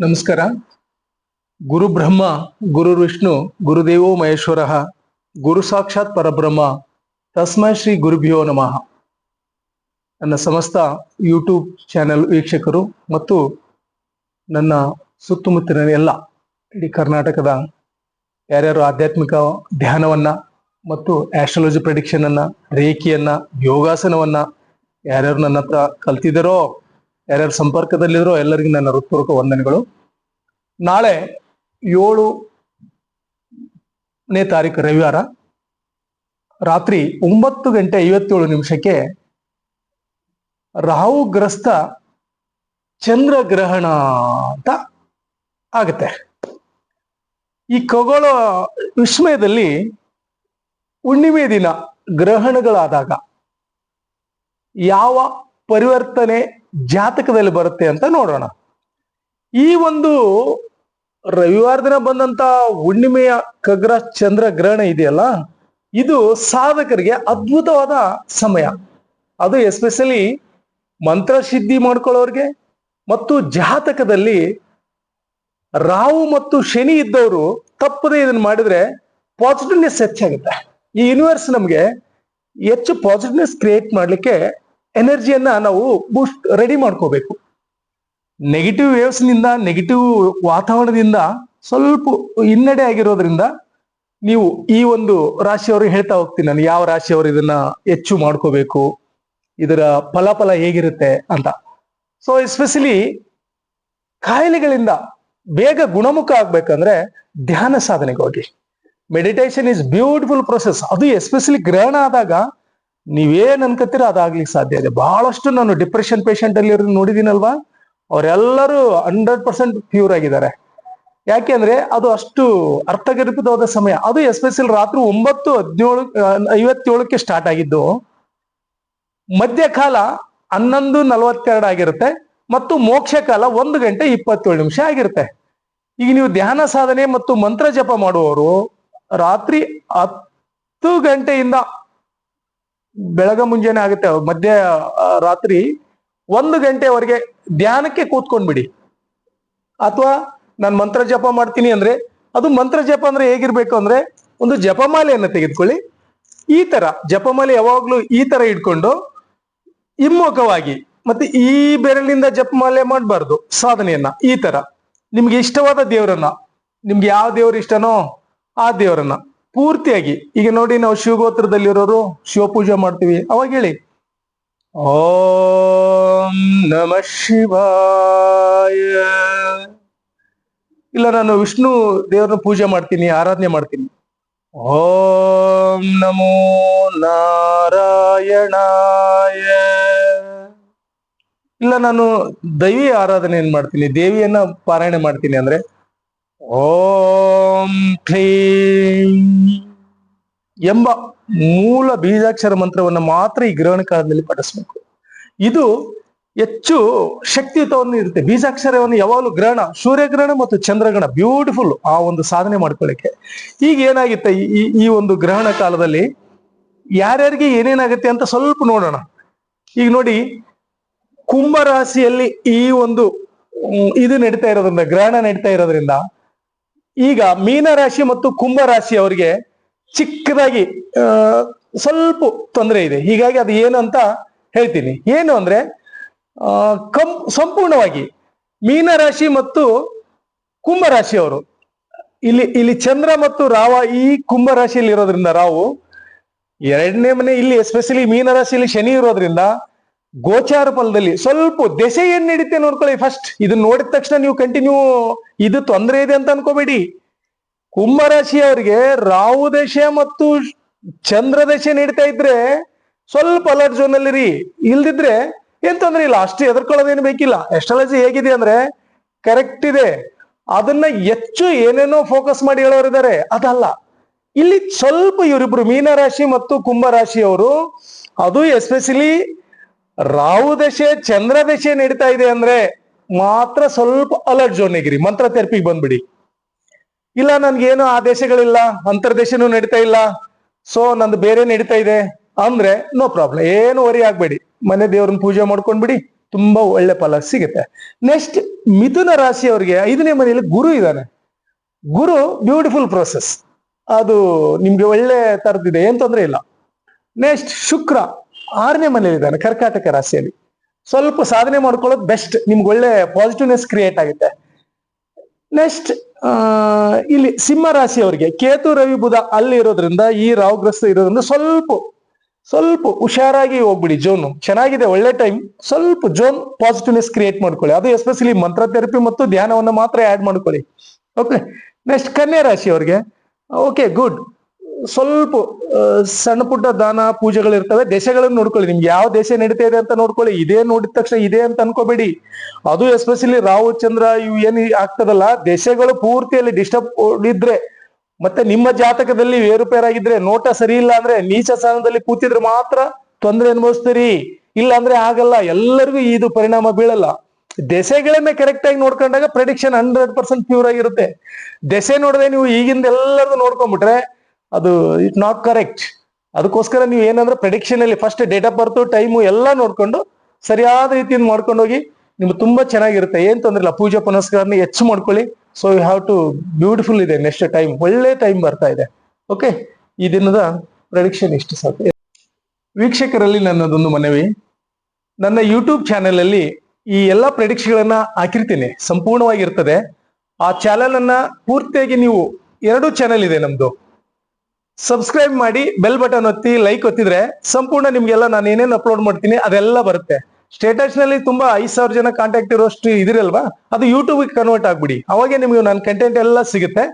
ನಮಸ್ಕಾರ. ಗುರು ಬ್ರಹ್ಮ ಗುರು ವಿಷ್ಣು ಗುರುದೇವೋ ಮಹೇಶ್ವರ ಗುರು ಸಾಕ್ಷಾತ್ ಪರಬ್ರಹ್ಮ ತಸ್ಮೈ ಶ್ರೀ ಗುರುಭ್ಯೋ ನಮಃ. ನನ್ನ ಸಮಸ್ತ ಯೂಟ್ಯೂಬ್ ಚಾನೆಲ್ ವೀಕ್ಷಕರು ಮತ್ತು ನನ್ನ ಸುತ್ತಮುತ್ತಲಿನ ಎಲ್ಲ ಇಡೀ ಕರ್ನಾಟಕದ ಯಾರ್ಯಾರು ಆಧ್ಯಾತ್ಮಿಕ ಧ್ಯಾನವನ್ನ ಮತ್ತು ಆಸ್ಟ್ರಾಲಜಿ ಪ್ರೆಡಿಕ್ಷನ್ ಅನ್ನ, ರೇಖಿಯನ್ನ, ಯೋಗಾಸನವನ್ನ ಯಾರ್ಯಾರು ನನ್ನ ಹತ್ರ ಕಲ್ತಿದ್ದಾರೋ, ಯಾರ್ಯಾರು ಸಂಪರ್ಕದಲ್ಲಿರೋ ಎಲ್ಲರಿಗೂ ನನ್ನ ಹೃತ್ಪೂರ್ವಕ ವಂದನೆಗಳು. ನಾಳೆ 7ನೇ ತಾರೀಕು ರವಿವಾರ ರಾತ್ರಿ 9:57 ರಾಹುಗ್ರಸ್ತ ಚಂದ್ರಗ್ರಹಣ ಅಂತ ಆಗತ್ತೆ. ಈ ಖಗೋಳ ವಿಸ್ಮಯದಲ್ಲಿ ಹುಣ್ಣಿಮೆ ದಿನ ಗ್ರಹಣಗಳಾದಾಗ ಯಾವ ಪರಿವರ್ತನೆ ಜಾತಕದಲ್ಲಿ ಬರುತ್ತೆ ಅಂತ ನೋಡೋಣ. ಈ ಒಂದು ರವಿವಾರ ದಿನ ಬಂದಂತ ಹುಣ್ಣಿಮೆಯ ಖಗ್ರ ಚಂದ್ರ ಗ್ರಹಣ ಇದೆಯಲ್ಲ, ಇದು ಸಾಧಕರಿಗೆ ಅದ್ಭುತವಾದ ಸಮಯ. ಅದು ಎಸ್ಪೆಷಲಿ ಮಂತ್ರ ಸಿದ್ಧಿ ಮಾಡ್ಕೊಳ್ಳೋರ್ಗೆ ಮತ್ತು ಜಾತಕದಲ್ಲಿ ರಾಹು ಮತ್ತು ಶನಿ ಇದ್ದವರು ತಪ್ಪದೆ ಇದನ್ನ ಮಾಡಿದ್ರೆ ಪಾಸಿಟಿವ್ನೆಸ್ ಹೆಚ್ಚಾಗುತ್ತೆ. ಈ ಯೂನಿವರ್ಸ್ ನಮ್ಗೆ ಹೆಚ್ಚು ಪಾಸಿಟಿವ್ನೆಸ್ ಕ್ರಿಯೇಟ್ ಮಾಡ್ಲಿಕ್ಕೆ ಎನರ್ಜಿಯನ್ನ ನಾವು ಬೂಸ್ಟ್ ರೆಡಿ ಮಾಡ್ಕೋಬೇಕು. ನೆಗೆಟಿವ್ ವೇವ್ಸ್ ನಿಂದ, ನೆಗೆಟಿವ್ ವಾತಾವರಣದಿಂದ ಸ್ವಲ್ಪ ಹಿನ್ನಡೆ ಆಗಿರೋದ್ರಿಂದ ನೀವು ಈ ಒಂದು ರಾಶಿಯವರು ಹೇಳ್ತಾ ಹೋಗ್ತೀನಿ ನಾನು ಯಾವ ರಾಶಿಯವರು ಇದನ್ನ ಹೆಚ್ಚು ಮಾಡ್ಕೋಬೇಕು, ಇದರ ಫಲಾಫಲ ಹೇಗಿರುತ್ತೆ ಅಂತ. ಸೊ ಎಸ್ಪೆಷಲಿ ಕಾಯಿಲೆಗಳಿಂದ ಬೇಗ ಗುಣಮುಖ ಆಗ್ಬೇಕಂದ್ರೆ ಧ್ಯಾನ ಸಾಧನೆಗೆ ಹೋಗಿ. Meditation is beautiful process. ಅದು ಎಸ್ಪೆಷಲಿ ಗ್ರಹಣ ಆದಾಗ ನೀವೇನ್ ಅನ್ಕೋತೀರ ಅದಾಗ್ಲಿಕ್ಕೆ ಸಾಧ್ಯ ಇದೆ. ಬಹಳಷ್ಟು ನಾನು ಡಿಪ್ರೆಷನ್ ಪೇಷಂಟ್ ಅಲ್ಲಿ ನೋಡಿದೀನಲ್ವಾ, ಅವರೆಲ್ಲರೂ 100% ಪ್ಯೂರ್ ಆಗಿದ್ದಾರೆ. ಯಾಕೆಂದ್ರೆ ಅದು ಅಷ್ಟು ಅರ್ಥಗರ್ಭಿತವಾದ ಸಮಯ. ಅದು ಎಸ್ಪೆಷಲಿ ರಾತ್ರಿ 9:57 ಸ್ಟಾರ್ಟ್ ಆಗಿದ್ದು, ಮಧ್ಯಕಾಲ 11:42 ಆಗಿರುತ್ತೆ ಮತ್ತು ಮೋಕ್ಷ ಕಾಲ 1:27 ಆಗಿರುತ್ತೆ. ಈಗ ನೀವು ಧ್ಯಾನ ಸಾಧನೆ ಮತ್ತು ಮಂತ್ರ ಜಪ ಮಾಡುವವರು ರಾತ್ರಿ 10 ಗಂಟೆಯಿಂದ ಬೆಳಗ ಮುಂಜಾನೆ ಆಗುತ್ತೆ, ಮಧ್ಯ ರಾತ್ರಿ 1 ಗಂಟೆವರೆಗೆ ಧ್ಯಾನಕ್ಕೆ ಕೂತ್ಕೊಂಡ್ಬಿಡಿ. ಅಥವಾ ನಾನು ಮಂತ್ರ ಜಪ ಮಾಡ್ತೀನಿ ಅಂದ್ರೆ, ಅದು ಮಂತ್ರ ಜಪ ಅಂದ್ರೆ ಹೇಗಿರ್ಬೇಕು ಅಂದ್ರೆ, ಒಂದು ಜಪಮಾಲೆಯನ್ನು ತೆಗೆದುಕೊಳ್ಳಿ. ಈ ತರ ಜಪಮಾಲೆ ಯಾವಾಗ್ಲೂ ಈ ತರ ಇಟ್ಕೊಂಡು ಹಿಮ್ಮುಖವಾಗಿ, ಮತ್ತೆ ಈ ಬೆರಳಿನಿಂದ ಜಪಮಾಲೆ ಮಾಡಬಾರ್ದು. ಸಾಧನೆಯನ್ನ ಈ ತರ ನಿಮ್ಗೆ ಇಷ್ಟವಾದ ದೇವರನ್ನ, ನಿಮ್ಗೆ ಯಾವ ದೇವ್ರು ಇಷ್ಟನೋ ಆ ದೇವರನ್ನ ಪೂರ್ತಿಯಾಗಿ, ಈಗ ನೋಡಿ ನಾವು ಶಿವಗೋತ್ರದಲ್ಲಿರೋರು ಶಿವ ಪೂಜೆ ಮಾಡ್ತೀವಿ, ಅವಾಗ ಹೇಳಿ ಓಂ ನಮಃ ಶಿವಾಯ. ಇಲ್ಲ ನಾನು ವಿಷ್ಣು ದೇವರನ್ನ ಪೂಜೆ ಮಾಡ್ತೀನಿ, ಆರಾಧನೆ ಮಾಡ್ತೀನಿ, ಓಂ ನಮೋ ನಾರಾಯಣಾಯ. ಇಲ್ಲ ನಾನು ದೈವಿ ಆರಾಧನೆಯನ್ನು ಮಾಡ್ತೀನಿ, ದೇವಿಯನ್ನ ಪಾರಾಯಣ ಮಾಡ್ತೀನಿ ಅಂದ್ರೆ ಓಂ ಕ್ಲೀಂ ಎಂಬ ಮೂಲ ಬೀಜಾಕ್ಷರ ಮಂತ್ರವನ್ನು ಮಾತ್ರ ಈ ಗ್ರಹಣ ಕಾಲದಲ್ಲಿ ಪಠಿಸ್ಬೇಕು. ಇದು ಹೆಚ್ಚು ಶಕ್ತಿಯುತವನ್ನು ಇರುತ್ತೆ. ಬೀಜಾಕ್ಷರವನ್ನು ಯಾವಾಗಲೂ ಗ್ರಹಣ, ಸೂರ್ಯಗ್ರಹಣ ಮತ್ತು ಚಂದ್ರಗ್ರಹಣ ಬ್ಯೂಟಿಫುಲ್ ಆ ಒಂದು ಸಾಧನೆ ಮಾಡ್ಕೊಳ್ಳಿಕ್ಕೆ. ಈಗ ಏನಾಗುತ್ತೆ ಈ ಒಂದು ಗ್ರಹಣ ಕಾಲದಲ್ಲಿ ಯಾರ್ಯಾರಿಗೆ ಏನೇನಾಗುತ್ತೆ ಅಂತ ಸ್ವಲ್ಪ ನೋಡೋಣ. ಈಗ ನೋಡಿ, ಕುಂಭ ರಾಶಿಯಲ್ಲಿ ಈ ಒಂದು ಇದು ನಡೀತಾ ಇರೋದ್ರಿಂದ, ಗ್ರಹಣ ನಡೀತಾ ಇರೋದ್ರಿಂದ ಈಗ ಮೀನ ರಾಶಿ ಮತ್ತು ಕುಂಭ ರಾಶಿ ಅವರಿಗೆ ಚಿಕ್ಕದಾಗಿ ಸ್ವಲ್ಪ ತೊಂದರೆ ಇದೆ. ಹೀಗಾಗಿ ಅದು ಏನು ಅಂತ ಹೇಳ್ತೀನಿ. ಏನು ಅಂದ್ರೆ ಸಂಪೂರ್ಣವಾಗಿ ಮೀನ ರಾಶಿ ಮತ್ತು ಕುಂಭ ರಾಶಿಯವರು ಇಲ್ಲಿ ಚಂದ್ರ ಮತ್ತು ರಾವ ಈ ಕುಂಭ ರಾಶಿಯಲ್ಲಿ ಇರೋದ್ರಿಂದ, ರಾವು 2ನೇ ಮನೆ ಇಲ್ಲಿ ಎಸ್ಪೆಷಲಿ ಮೀನ ರಾಶಿಯಲ್ಲಿ ಶನಿ ಇರೋದ್ರಿಂದ ಗೋಚಾರ ಫಲದಲ್ಲಿ ಸ್ವಲ್ಪ ದೆಸೆ ಏನ್ ನಡೀತೆ ನೋಡ್ಕೊಳ್ಳಿ. ಫಸ್ಟ್ ಇದನ್ನ ನೋಡಿದ ತಕ್ಷಣ ನೀವು ಕಂಟಿನ್ಯೂ ಇದು ತೊಂದರೆ ಇದೆ ಅಂತ ಅನ್ಕೋಬೇಡಿ. ಕುಂಭ ರಾಶಿಯವರಿಗೆ ರಾಹು ದಶೆ ಮತ್ತು ಚಂದ್ರ ದಶೆ ನಡೀತಾ ಇದ್ರೆ ಸ್ವಲ್ಪ ಅಲರ್ಟ್ ಝೋನ್ ಅಲ್ಲಿ ರೀ. ಇಲ್ದಿದ್ರೆ ಏನ್ ತೊಂದ್ರೆ ಇಲ್ಲ, ಅಷ್ಟು ಎದುರ್ಕೊಳ್ಳೋದೇನು ಬೇಕಿಲ್ಲ. ಎಸ್ಟ್ರಾಲಜಿ ಹೇಗಿದೆ ಅಂದ್ರೆ ಕರೆಕ್ಟ್ ಇದೆ. ಅದನ್ನ ಹೆಚ್ಚು ಏನೇನೋ ಫೋಕಸ್ ಮಾಡಿ ಹೇಳೋರಿದ್ದಾರೆ, ಅದಲ್ಲ. ಇಲ್ಲಿ ಸ್ವಲ್ಪ ಇವರಿಬ್ರು ಮೀನ ರಾಶಿ ಮತ್ತು ಕುಂಭ ರಾಶಿಯವರು, ಅದು ಎಸ್ಪೆಷಲಿ ರಾಹು ದಶೆ ಚಂದ್ರ ದಶೆ ನಡೀತಾ ಇದೆ ಅಂದ್ರೆ ಮಾತ್ರ ಸ್ವಲ್ಪ ಅಲರ್ಟ್ ಝೋನ್ಗಿರಿ, ಮಂತ್ರ ಥೆರಪಿಗೆ ಬಂದ್ಬಿಡಿ. ಇಲ್ಲ ನನ್ಗೇನು ಆ ದೇಶಗಳಿಲ್ಲ, ಅಂತರ್ದೇಶನೂ ನಡೀತಾ ಇಲ್ಲ, ಸೊ ನಂದು ಬೇರೆ ನಡೀತಾ ಇದೆ ಅಂದ್ರೆ ನೋ ಪ್ರಾಬ್ಲಮ್, ಏನು ವರಿ ಆಗ್ಬೇಡಿ. ಮನೆ ದೇವ್ರನ್ನ ಪೂಜೆ ಮಾಡ್ಕೊಂಡ್ಬಿಡಿ, ತುಂಬಾ ಒಳ್ಳೆ ಫಲ ಸಿಗುತ್ತೆ. ನೆಕ್ಸ್ಟ್ ಮಿಥುನ ರಾಶಿಯವರಿಗೆ 5ನೇ ಮನೆಯಲ್ಲಿ ಗುರು ಇದ್ದಾನೆ. ಗುರು ಬ್ಯೂಟಿಫುಲ್ ಪ್ರೋಸೆಸ್, ಅದು ನಿಮ್ಗೆ ಒಳ್ಳೆ ತರದಿದೆ, ಏನ್ ತೊಂದರೆ ಇಲ್ಲ. ನೆಕ್ಸ್ಟ್ ಶುಕ್ರ 6ನೇ ಮನೆಯಲ್ಲಿ ಇದ್ದಾನೆ, ಕರ್ಕಾಟಕ ರಾಶಿಯಲ್ಲಿ. ಸ್ವಲ್ಪ ಸಾಧನೆ ಮಾಡ್ಕೊಳ್ಳೋದು ಬೆಸ್ಟ್, ನಿಮ್ಗೆ ಒಳ್ಳೆ ಪಾಸಿಟಿವ್ನೆಸ್ ಕ್ರಿಯೇಟ್ ಆಗುತ್ತೆ. ನೆಕ್ಸ್ಟ್ ಇಲ್ಲಿ ಸಿಂಹ ರಾಶಿಯವರಿಗೆ ಕೇತು ರವಿ ಬುಧ ಅಲ್ಲಿ ಇರೋದ್ರಿಂದ, ಈ ರಾಹುಗ್ರಸ್ತ ಇರೋದ್ರಿಂದ ಸ್ವಲ್ಪ ಹುಷಾರಾಗಿ ಹೋಗ್ಬಿಡಿ. ಜೋನು ಚೆನ್ನಾಗಿದೆ, ಒಳ್ಳೆ ಟೈಮ್. ಸ್ವಲ್ಪ ಜೋನ್ ಪಾಸಿಟಿವ್ನೆಸ್ ಕ್ರಿಯೇಟ್ ಮಾಡ್ಕೊಳ್ಳಿ. ಅದು ಎಸ್ಪೆಷಲಿ ಮಂತ್ರ ಥೆರಪಿ ಮತ್ತು ಧ್ಯಾನವನ್ನ ಮಾತ್ರ ಆಡ್ ಮಾಡ್ಕೊಳ್ಳಿ. ಓಕೆ. ನೆಕ್ಸ್ಟ್ ಕನ್ಯಾ ರಾಶಿಯವರಿಗೆ ಓಕೆ ಗುಡ್, ಸ್ವಲ್ಪ ಸಣ್ಣ ಪುಟ್ಟ ದಾನ ಪೂಜೆಗಳು ಇರ್ತವೆ. ದೇಶಗಳನ್ನು ನೋಡ್ಕೊಳ್ಳಿ, ನಿಮ್ಗೆ ಯಾವ ದೇಶ ನಡೀತಾ ಇದೆ ಅಂತ ನೋಡ್ಕೊಳ್ಳಿ. ಇದೇ ನೋಡಿದ ತಕ್ಷಣ ಇದೆ ಅಂತ ಅನ್ಕೋಬೇಡಿ. ಅದು ಎಸ್ಪೆಷಲಿ ರಾಹು ಚಂದ್ರ ಇವು ಏನ್ ಆಗ್ತದಲ್ಲ, ದೇಶಗಳು ಪೂರ್ತಿಯಲ್ಲಿ ಡಿಸ್ಟರ್ಬ್ ಇದ್ರೆ, ಮತ್ತೆ ನಿಮ್ಮ ಜಾತಕದಲ್ಲಿ ಏರುಪೇರಾಗಿದ್ರೆ, ನೋಟ ಸರಿ ಇಲ್ಲ ಅಂದ್ರೆ, ನೀಚ ಸ್ಥಾನದಲ್ಲಿ ಕೂತಿದ್ರೆ ಮಾತ್ರ ತೊಂದರೆ ಅನುಭವಿಸ್ತೀರಿ. ಇಲ್ಲ ಅಂದ್ರೆ ಆಗಲ್ಲ, ಎಲ್ಲರಿಗೂ ಇದು ಪರಿಣಾಮ ಬೀಳಲ್ಲ. ದೆಸೆಗಳನ್ನೇ ಕರೆಕ್ಟ್ ಆಗಿ ನೋಡ್ಕೊಂಡಾಗ ಪ್ರೆಡಿಕ್ಷನ್ 100% ಪ್ಯೂರ್ ಆಗಿರುತ್ತೆ. ದೆಸೆ ನೋಡದೆ ನೀವು ಈಗಿಂದ ಎಲ್ಲರದು ನೋಡ್ಕೊಂಡ್ಬಿಟ್ರೆ ಅದು ಇಟ್ ನಾಟ್ ಕರೆಕ್ಟ್. ಅದಕ್ಕೋಸ್ಕರ ನೀವು ಏನಂದ್ರೆ ಪ್ರೆಡಿಕ್ಷನ್ ಅಲ್ಲಿ first date of birth time ಎಲ್ಲ ನೋಡ್ಕೊಂಡು ಸರಿಯಾದ ರೀತಿಯಿಂದ ಮಾಡ್ಕೊಂಡು ಹೋಗಿ, ನಿಮ್ಗೆ ತುಂಬಾ ಚೆನ್ನಾಗಿರುತ್ತೆ. ಏನ್ ತೊಂದ್ರೆ ಇಲ್ಲ. ಪೂಜೆ ಪುನಸ್ಕಾರನ ಹೆಚ್ಚು ಮಾಡ್ಕೊಳ್ಳಿ. So you have to beautiful ಇದೆ. ನೆಕ್ಸ್ಟ್ ಟೈಮ್ ಒಳ್ಳೆ ಟೈಮ್ ಬರ್ತಾ ಇದೆ. ಓಕೆ, ಈ ದಿನದ ಪ್ರೆಡಿಕ್ಷನ್ ಇಷ್ಟು ಸಾಕು. ವೀಕ್ಷಕರಲ್ಲಿ ನನ್ನದೊಂದು ಮನವಿ, ನನ್ನ ಯೂಟ್ಯೂಬ್ ಚಾನೆಲ್ ಅಲ್ಲಿ ಈ ಎಲ್ಲಾ ಪ್ರೆಡಿಕ್ಷನ್ಗಳನ್ನ ಹಾಕಿರ್ತೀನಿ, ಸಂಪೂರ್ಣವಾಗಿರ್ತದೆ. ಆ ಚಾನೆಲ್ ಅನ್ನ ಪೂರ್ತಿಯಾಗಿ ನೀವು 2 ಚಾನೆಲ್ ಇದೆ ನಮ್ದು, ಸಬ್ಸ್ಕ್ರೈಬ್ ಮಾಡಿ, ಬೆಲ್ ಬಟನ್ ಒತ್ತಿ, ಲೈಕ್ ಒತ್ತಿದ್ರೆ ಸಂಪೂರ್ಣ ನಿಮ್ಗೆಲ್ಲ ನಾನು ಏನೇನು ಅಪ್ಲೋಡ್ ಮಾಡ್ತೀನಿ ಅದೆಲ್ಲ ಬರುತ್ತೆ. ಸ್ಟೇಟಸ್ ನಲ್ಲಿ ತುಂಬಾ 5,000 ಜನ ಕಾಂಟ್ಯಾಕ್ಟ್ ಇರೋಷ್ಟು ಇದಿರಲ್ವಾ, ಅದು ಯೂಟ್ಯೂಬ್ ಕನ್ವರ್ಟ್ ಆಗ್ಬಿಡಿ. ಅವಾಗೆ ನಿಮ್ಗೆ ನನ್ನ ಕಂಟೆಂಟ್ ಎಲ್ಲ ಸಿಗುತ್ತೆ.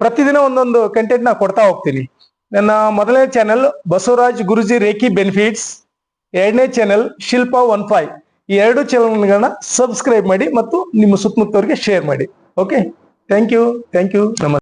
ಪ್ರತಿದಿನ ಒಂದೊಂದು ಕಂಟೆಂಟ್ ನಾ ಕೊಡ್ತಾ ಹೋಗ್ತೀನಿ. ನನ್ನ ಮೊದಲನೇ channel Basavaraj Guruji reiki benefits, 2ನೇ ಚಾನೆಲ್ ಶಿಲ್ಪಾ 15. ಈ 2 ಚಾನೆಲ್ಗಳನ್ನ ಸಬ್ಸ್ಕ್ರೈಬ್ ಮಾಡಿ ಮತ್ತು ನಿಮ್ಮ ಸುತ್ತಮುತ್ತವರಿಗೆ ಶೇರ್ ಮಾಡಿ. Okay, thank you. ನಮಸ್ತೆ.